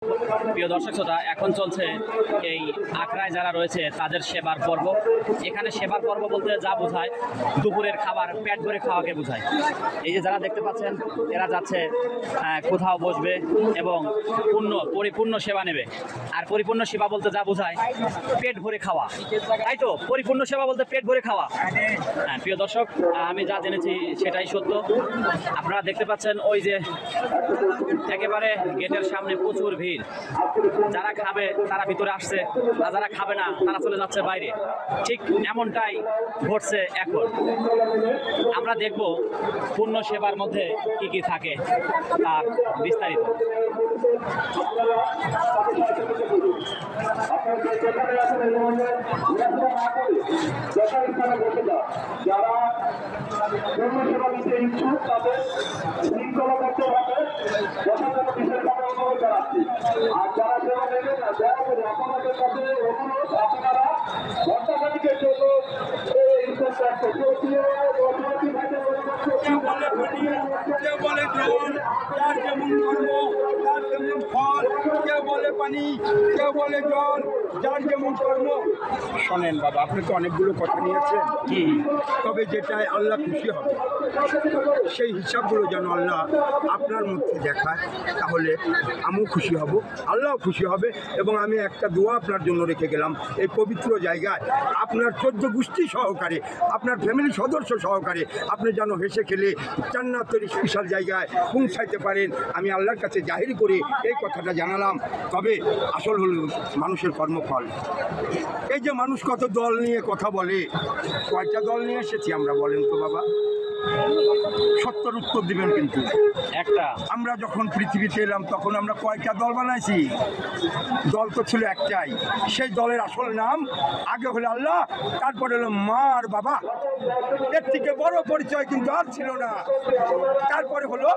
প্রিয় দর্শক শ্রোতা, এখন চলছে এই আখড়ায় যারা রয়েছে তাদের সেবার পর্ব। এখানে সেবার পর্ব বলতে যা বোঝায় দুপুরের খাবার পেট ভরে খাওয়াকে বোঝায়। এই যে যারা দেখতে পাচ্ছেন এরা যাচ্ছে কোথাও বসবে এবং পরিপূর্ণ সেবা নেবে। আর পরিপূর্ণ সেবা বলতে যা বোঝায় পেট ভরে খাওয়া, তাই তো? পরিপূর্ণ সেবা বলতে পেট ভরে খাওয়া। হ্যাঁ প্রিয় দর্শক, আমি যা জেনেছি সেটাই সত্য। আপনারা দেখতে পাচ্ছেন ওই যে একেবারে গেটের সামনে প্রচুর ভিড়। যারা খাবে তারা ভিতরে আসছে, আর যারা খাবে না তারা চলে যাচ্ছে বাইরে। ঠিক এমনটাই ঘটছে এখন। আমরা দেখব পূর্ণ সেবার মধ্যে কি কি থাকে তার বিস্তারিত। যারা সেবা দিতে ইচ্ছুক তাদের শৃঙ্খলাবদ্ধভাবে বসার জন্য বিশেষভাবে অনুরোধ জানাচ্ছি। আর যারা সেবা নেবেন না, দয়া করে আপনাদের কাছে অনুরোধ, আপনারা ঘণ্টাখানিকের জন্য কেউ বলে জল, যার যেমন কর্ম তার তেমন ফল। কেউ বলে পানি, কেউ বলে জল, যার যেমন কর্ম। শোনেন বাবা, আপনি তো অনেকগুলো কথা নিয়েছেন, তবে যেটাই আল্লাহ খুশি হবে সেই হিসাবগুলো যেন আল্লাহ আপনার মধ্যে দেখায়, তাহলে আমিও খুশি হব, আল্লাহও খুশি হবে। এবং আমি একটা দোয়া আপনার জন্য রেখে গেলাম এই পবিত্র জায়গায়, আপনার 14 গোষ্ঠী সহকারে, আপনার ফ্যামিলি সদস্য সহকারে আপনি যেন হেসে খেলে জান্নাতের স্পেশাল জায়গায় পৌঁছাইতে পারেন। আমি আল্লাহর কাছে জাহির করে এই কথাটা জানালাম। তবে আসল হল মানুষের কর্মফল। এই যে মানুষ কত দল নিয়ে কথা বলে, কয়টা দল নিয়ে এসেছি আমরা বলেন তো বাবা? সত্যর উত্তর দিবেন কিন্তু। একটা, আমরা যখন পৃথিবীতে এলাম তখন আমরা কয়টা দল বানাইছি? দল তো ছিল একটাই। সেই দলের আসল নাম আগে হলো আল্লাহ, তারপরে হলো মা আর বাবা। এর থেকে বড় পরিচয় কিন্তু আর ছিল না। তারপরে হলো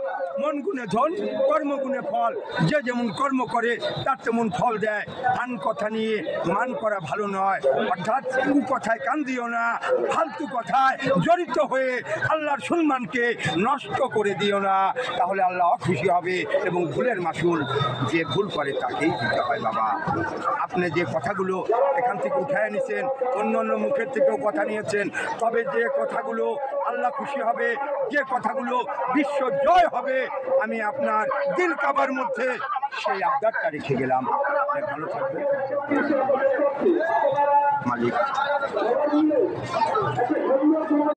মন গুণে ধন, কর্ম গুণে ফল। যে যেমন কর্ম করে তার তেমন ফল দেয়। আন কথা নিয়ে মান করা ভালো নয়, অর্থাৎ কুকথায় কান দিও না, ফালতু কথায় জড়িত হয়ে আল্লাহর সম্মানকে নষ্ট করে দিও না, তাহলে আল্লাহ খুশি হবে। এবং ভুলের মাসুল যে ভুল করে তাকেই দিতে হয় বাবা। আপনি যে কথাগুলো এখান থেকে উঠায় নিয়েছেন, অন্য অন্য মুখের থেকেও কথা নিয়েছেন, তবে যে কথাগুলো আল্লাহ খুশি হবে, যে কথাগুলো বিশ্ব জয় হবে, আমি আপনার দিল কাবার মধ্যে সেই আবদারটা রেখে গেলাম। ভালো থাকবে মালিক।